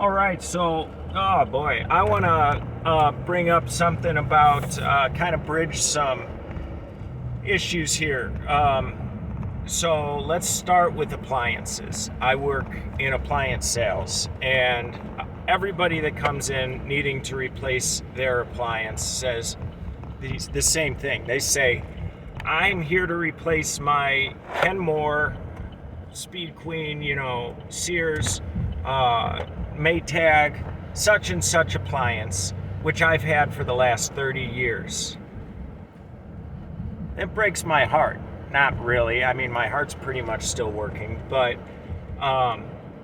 All right, so, oh boy, I want to bring up something about kind of bridge some issues here. So let's start with appliances. I work in appliance sales, and everybody that comes in needing to replace their appliance says the same thing. They say, I'm here to replace my Kenmore, Speed Queen, Sears, Maytag, such and such appliance, which I've had for the last 30 years. It breaks my heart. Not really. I mean, my heart's pretty much still working, but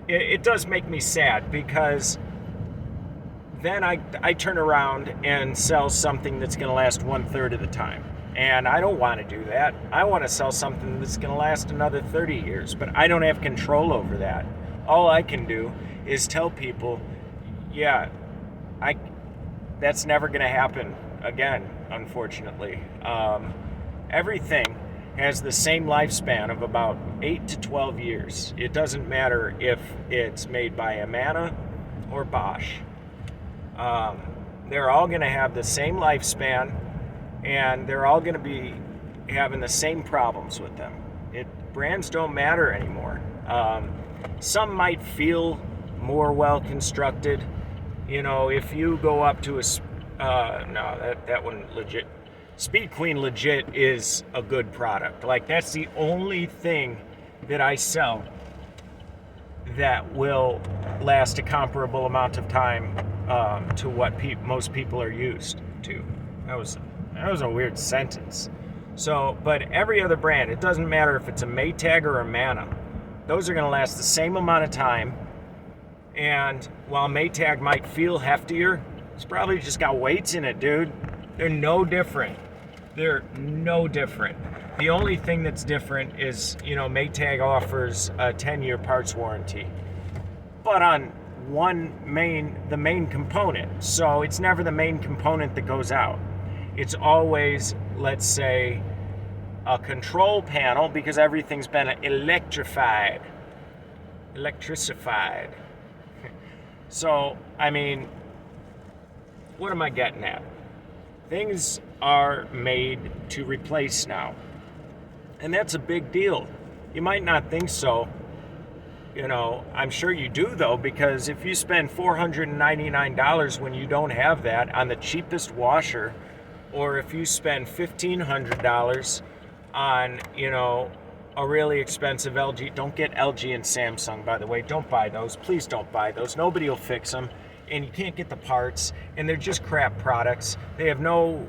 it does make me sad because then I turn around and sell something that's going to last 1/3 of the time. And I don't want to do that. I want to sell something that's going to last another 30 years, but I don't have control over that. All I can do is tell people, yeah, that's never going to happen again, unfortunately. Everything has the same lifespan of about 8 to 12 years. It doesn't matter if it's made by Amana or Bosch. They're all going to have the same lifespan, and they're all going to be having the same problems with them. Brands don't matter anymore. Some might feel more well constructed. If you go up to no, that one legit. Speed Queen legit is a good product. Like, that's the only thing that I sell that will last a comparable amount of time to what most people are used to. That was a weird sentence. So, but every other brand, it doesn't matter if it's a Maytag or a Mana, those are going to last the same amount of time. And while Maytag might feel heftier, it's probably just got weights in it, dude. They're no different. They're no different. The only thing that's different is, Maytag offers a 10-year parts warranty, but on the main component. So it's never the main component that goes out. It's always, let's say, a control panel, because everything's been electrified. So, I mean, what am I getting at? Things are made to replace now. And that's a big deal. You might not think so. I'm sure you do, though, because if you spend $499 when you don't have that on the cheapest washer, or if you spend $1,500 on, a really expensive LG, don't get LG and Samsung, by the way. Don't buy those. Please don't buy those. Nobody will fix them. And you can't get the parts, and they're just crap products. They have no,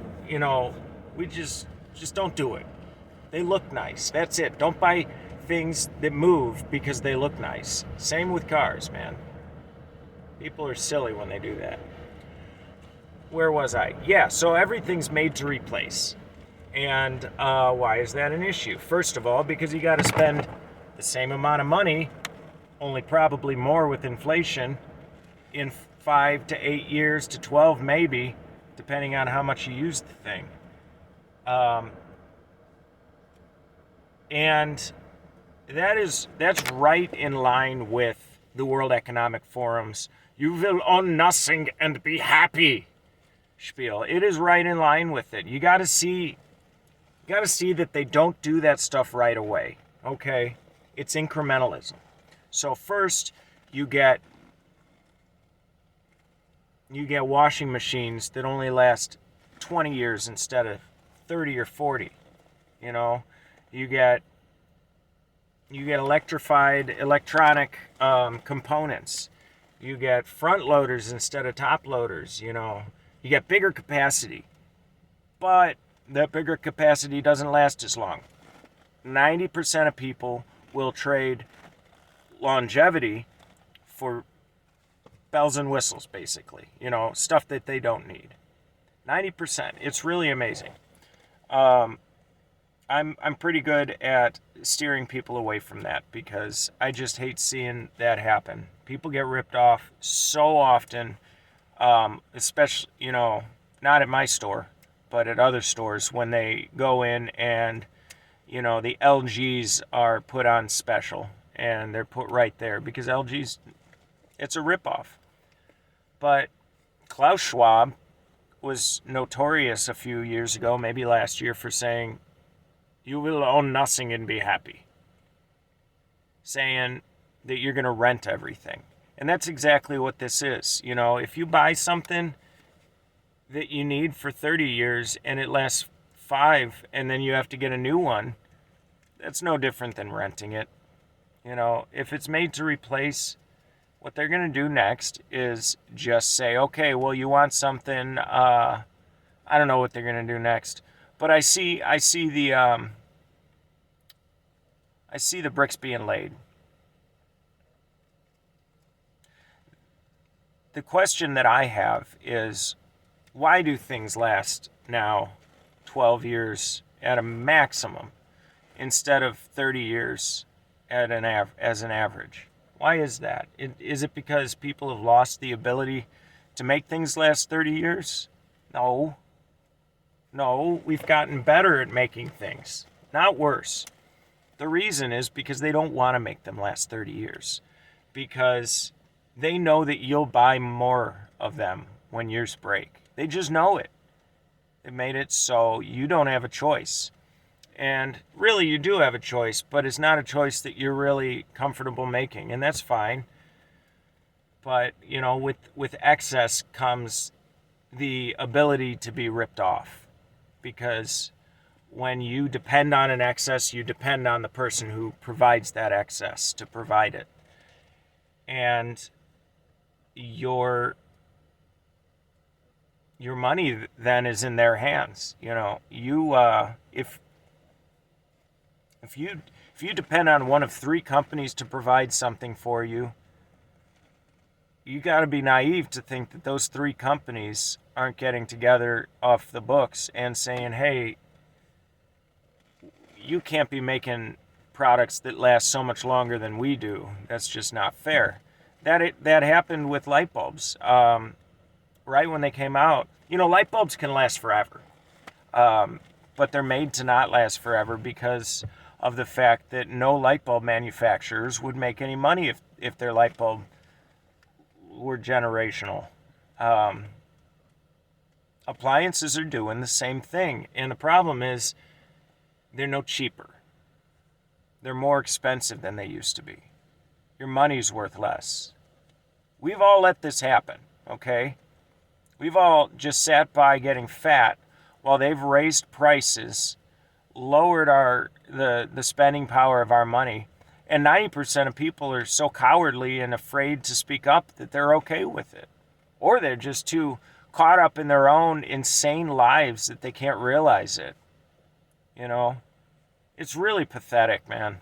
we just don't do it. They look nice. That's it. Don't buy things that move because they look nice. Same with cars, man. People are silly when they do that. Where was I? Yeah, so everything's made to replace. And why is that an issue? First of all, because you got to spend the same amount of money, only probably more with inflation, in 5 to 8 years to 12 maybe, depending on how much you use the thing. And that's right in line with the World Economic Forum's "you will own nothing and be happy" spiel. It is right in line with it. You got to see that they don't do that stuff right away. Okay, it's incrementalism. So first, you get washing machines that only last 20 years instead of 30 or 40. You get electronic components. You get front loaders instead of top loaders. You get bigger capacity, but that bigger capacity doesn't last as long. 90% of people will trade longevity for bells and whistles, basically. Stuff that they don't need. 90%. It's really amazing. I'm pretty good at steering people away from that because I just hate seeing that happen. People get ripped off so often, especially, not at my store, but at other stores when they go in and, the LGs are put on special and they're put right there because LG's, it's a ripoff. But Klaus Schwab was notorious a few years ago, maybe last year, for saying, you will own nothing and be happy. Saying that you're going to rent everything. And that's exactly what this is. You know, if you buy something that you need for 30 years and it lasts 5 and then you have to get a new one, that's no different than renting it. You know, if it's made to replace, what they're going to do next is just say, okay, well, you want something, I don't know what they're going to do next. But I see the bricks being laid. The question that I have is, why do things last now 12 years at a maximum instead of 30 years as an average? Why is that? Is it because people have lost the ability to make things last 30 years? No. No, we've gotten better at making things, not worse. The reason is because they don't want to make them last 30 years. Because they know that you'll buy more of them when yours break. They just know it. They made it so you don't have a choice. And really, you do have a choice, but it's not a choice that you're really comfortable making, and that's fine. But, you know, with excess comes the ability to be ripped off. Because when you depend on an excess, you depend on the person who provides that excess to provide it. And your money then is in their hands. You know, if you depend on one of 3 companies to provide something for you, you got to be naive to think that those 3 companies aren't getting together off the books and saying, hey, you can't be making products that last so much longer than we do. That's just not fair. That happened with light bulbs. Right when they came out, you know, light bulbs can last forever. But they're made to not last forever because of the fact that no light bulb manufacturers would make any money if their light bulb were generational. Appliances are doing the same thing. And the problem is they're no cheaper. They're more expensive than they used to be. Your money's worth less. We've all let this happen, okay? We've all just sat by getting fat while they've raised prices, lowered the spending power of our money, and 90% of people are so cowardly and afraid to speak up that they're okay with it. Or they're just too caught up in their own insane lives that they can't realize it. You know? It's really pathetic, man.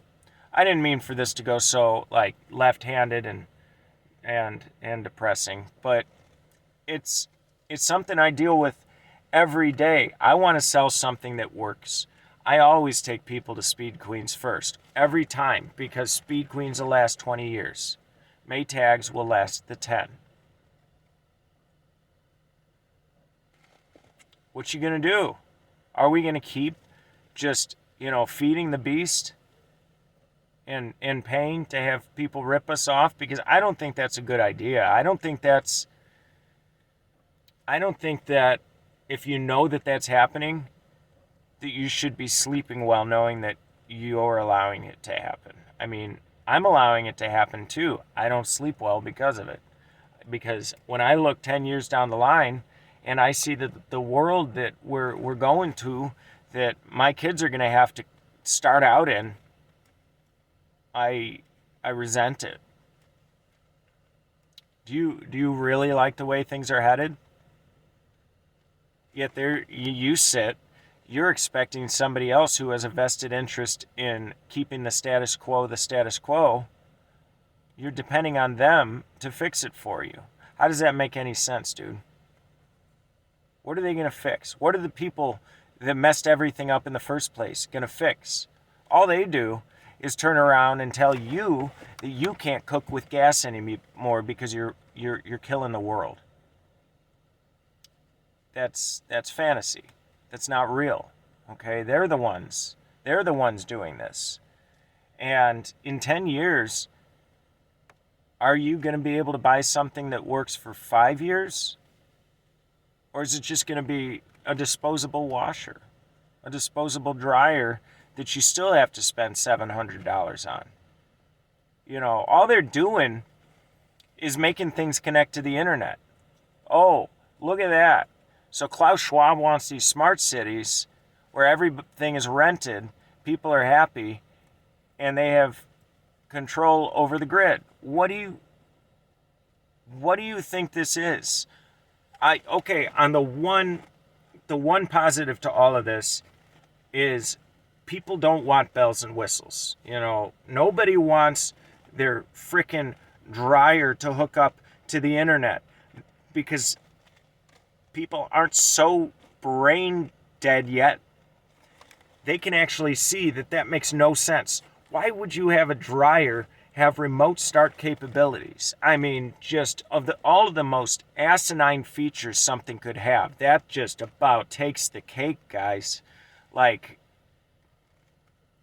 I didn't mean for this to go so like left-handed and depressing, but it's something I deal with every day. I want to sell something that works. I always take people to Speed Queens first, every time, because Speed Queens will last 20 years. Maytags will last the 10. What you gonna do? Are we gonna keep just, you know, feeding the beast and paying to have people rip us off? Because I don't think that's a good idea. I don't think that if you know that that's happening, that you should be sleeping well knowing that you're allowing it to happen. I mean, I'm allowing it to happen too. I don't sleep well because of it. Because when I look 10 years down the line and I see that the world that we're going to, that my kids are going to have to start out in, I resent it. Do you really like the way things are headed? Yet there you sit, you're expecting somebody else who has a vested interest in keeping the status quo. You're depending on them to fix it for you. How does that make any sense, dude? What are they going to fix? What are the people that messed everything up in the first place going to fix? All they do is turn around and tell you that you can't cook with gas anymore because you're killing the world. That's fantasy. That's not real. Okay? They're the ones doing this. And in 10 years, Are you going to be able to buy something that works for 5 years? Or is it just going to be a disposable washer, a disposable dryer that you still have to spend $700 on? All they're doing is making things connect to the internet. Oh, look at that. So Klaus Schwab wants these smart cities where everything is rented, people are happy, and they have control over the grid. What do you think this is? On the one positive to all of this is people don't want bells and whistles. Nobody wants their freaking dryer to hook up to the internet because people aren't so brain dead yet. They can actually see that makes no sense. Why would you have a dryer have remote start capabilities? I mean, just all of the most asinine features something could have, that just about takes the cake, guys. Like,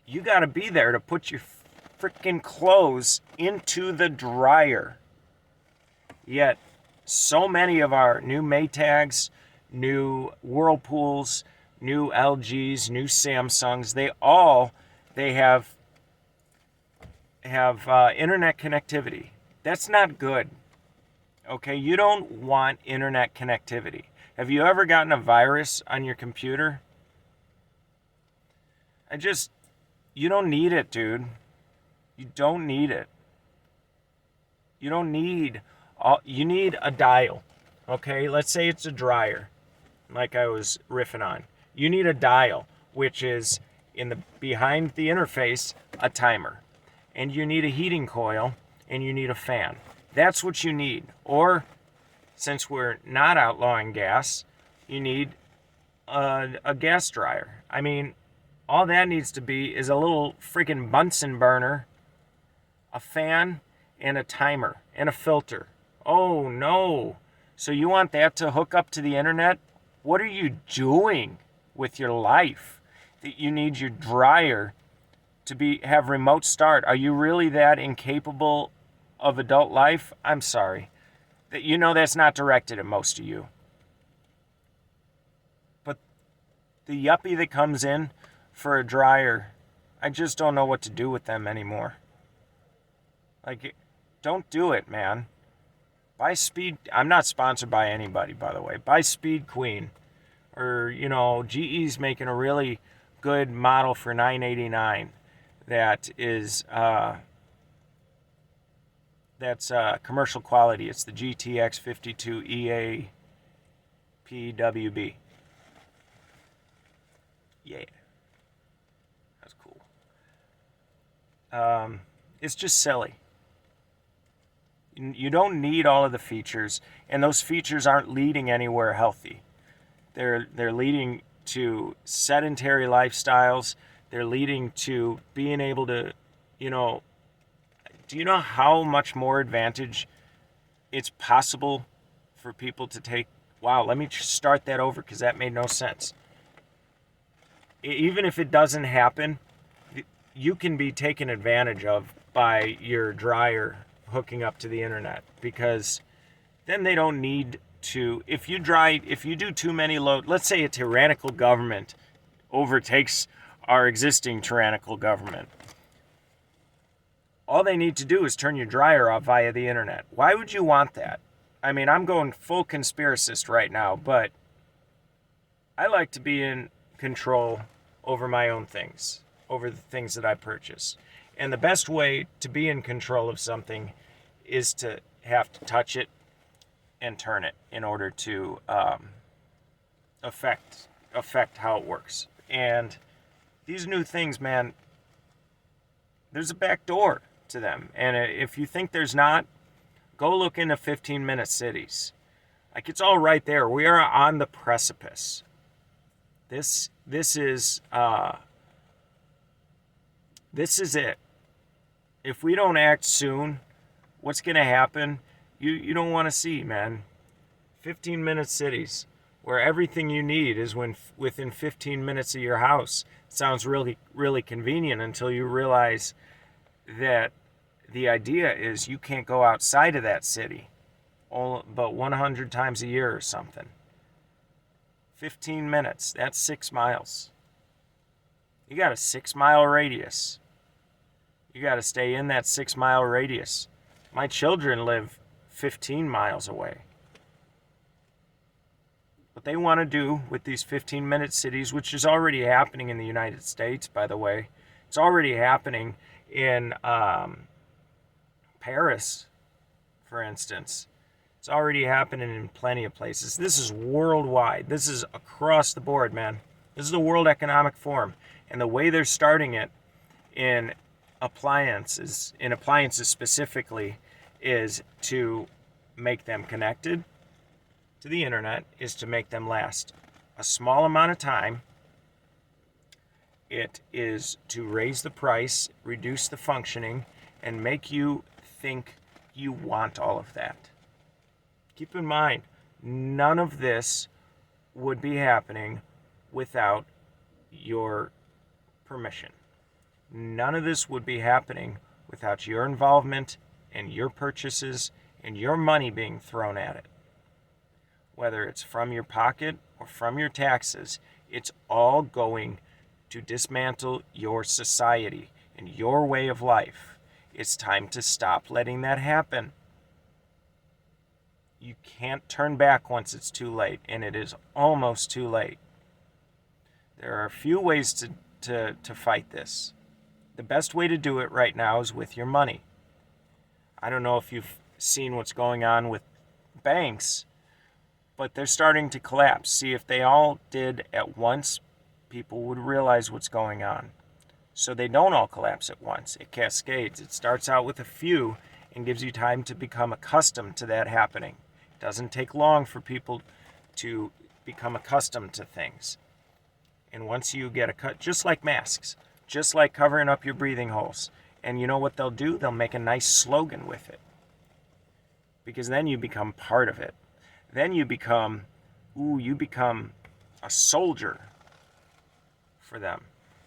you got to be there to put your freaking clothes into the dryer. Yet, so many of our new Maytags, new Whirlpools, new LGs, new Samsungs, they have internet connectivity. That's not good. Okay, you don't want internet connectivity. Have you ever gotten a virus on your computer? You don't need it, dude. You don't need it. You need a dial. Okay, let's say it's a dryer, like I was riffing on. You need a dial, which is behind the interface, a timer. And you need a heating coil, and you need a fan. That's what you need. Or, since we're not outlawing gas, you need a gas dryer. I mean, all that needs to be is a little freaking Bunsen burner, a fan, and a timer, and a filter. Oh, no. So you want that to hook up to the internet? What are you doing with your life that you need your dryer to have remote start? Are you really that incapable of adult life? I'm sorry. That's not directed at most of you. But the yuppie that comes in for a dryer, I just don't know what to do with them anymore. Like, don't do it, man. Buy Speed. I'm not sponsored by anybody, by the way. Buy Speed Queen. Or, GE's making a really good model for $989 that is that's commercial quality. It's the GTX 52 EAPWB. Yeah, that's cool. It's just silly. You don't need all of the features, and those features aren't leading anywhere healthy. They're leading to sedentary lifestyles. They're leading to being able to, do you know how much more advantage it's possible for people to take? Wow, let me start that over because that made no sense. Even if it doesn't happen, you can be taken advantage of by your dryer hooking up to the internet, because then they don't need to, if you do too many load, let's say a tyrannical government overtakes our existing tyrannical government, all they need to do is turn your dryer off via the internet. Why would you want that? I mean, I'm going full conspiracist right now, but I like to be in control over my own things, over the things that I purchase. And the best way to be in control of something is to have to touch it and turn it in order to affect how it works. And these new things, man, there's a back door to them. And if you think there's not, go look into 15-minute cities. Like, it's all right there. We are on the precipice. This is it. If we don't act soon, what's going to happen? You don't want to see, man. 15-minute cities where everything you need is within 15 minutes of your house. It sounds really, really convenient until you realize that the idea is you can't go outside of that city but 100 times a year or something. 15 minutes, that's 6 miles. You got a 6-mile radius. You got to stay in that 6-mile radius. My children live 15 miles away. What they want to do with these 15-minute cities, which is already happening in the United States, by the way, it's already happening in Paris, for instance. It's already happening in plenty of places. This is worldwide. This is across the board, man. This is the World Economic Forum. And the way they're starting it in appliances specifically, is to make them connected to the internet, is to make them last a small amount of time. It is to raise the price, reduce the functioning, and make you think you want all of that. Keep in mind, none of this would be happening without your permission. None of this would be happening without your involvement and your purchases and your money being thrown at it. Whether it's from your pocket or from your taxes, it's all going to dismantle your society and your way of life. It's time to stop letting that happen. You can't turn back once it's too late, and it is almost too late. There are a few ways to fight this. The best way to do it right now is with your money. I don't know if you've seen what's going on with banks, but they're starting to collapse. See, if they all did at once, people would realize what's going on. So they don't all collapse at once. It cascades. It starts out with a few and gives you time to become accustomed to that happening. It doesn't take long for people to become accustomed to things. And once you get just like masks, just like covering up your breathing holes. And you know what they'll do? They'll make a nice slogan with it. Because then you become part of it. Then you become a soldier for them.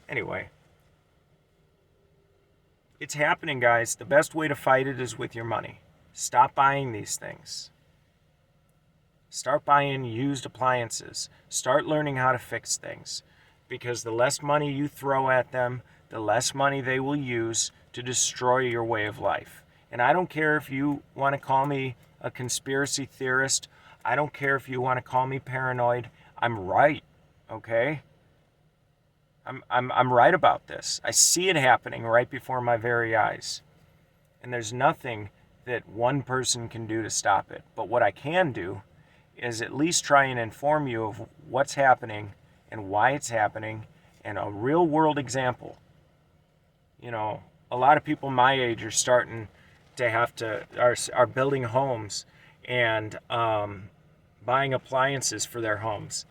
Anyway, it's happening, guys. The best way to fight it is with your money. Stop buying these things. Start buying used appliances. Start learning how to fix things. Because the less money you throw at them, the less money they will use to destroy your way of life. And I don't care if you want to call me a conspiracy theorist. I don't care if you want to call me paranoid. I'm right, okay? I'm right about this. I see it happening right before my very eyes. And there's nothing that one person can do to stop it. But what I can do is at least try and inform you of what's happening and why it's happening, and a real world example. You know, a lot of people my age are starting to are building homes and buying appliances for their homes.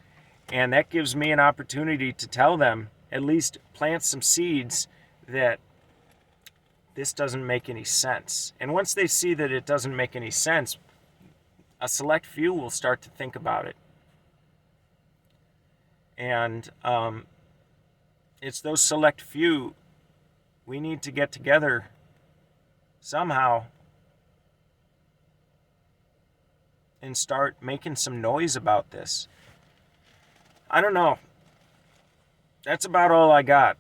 And that gives me an opportunity to tell them, at least plant some seeds, that this doesn't make any sense. And once they see that it doesn't make any sense, a select few will start to think about it. And it's those select few we need to get together somehow and start making some noise about this. I don't know. That's about all I got.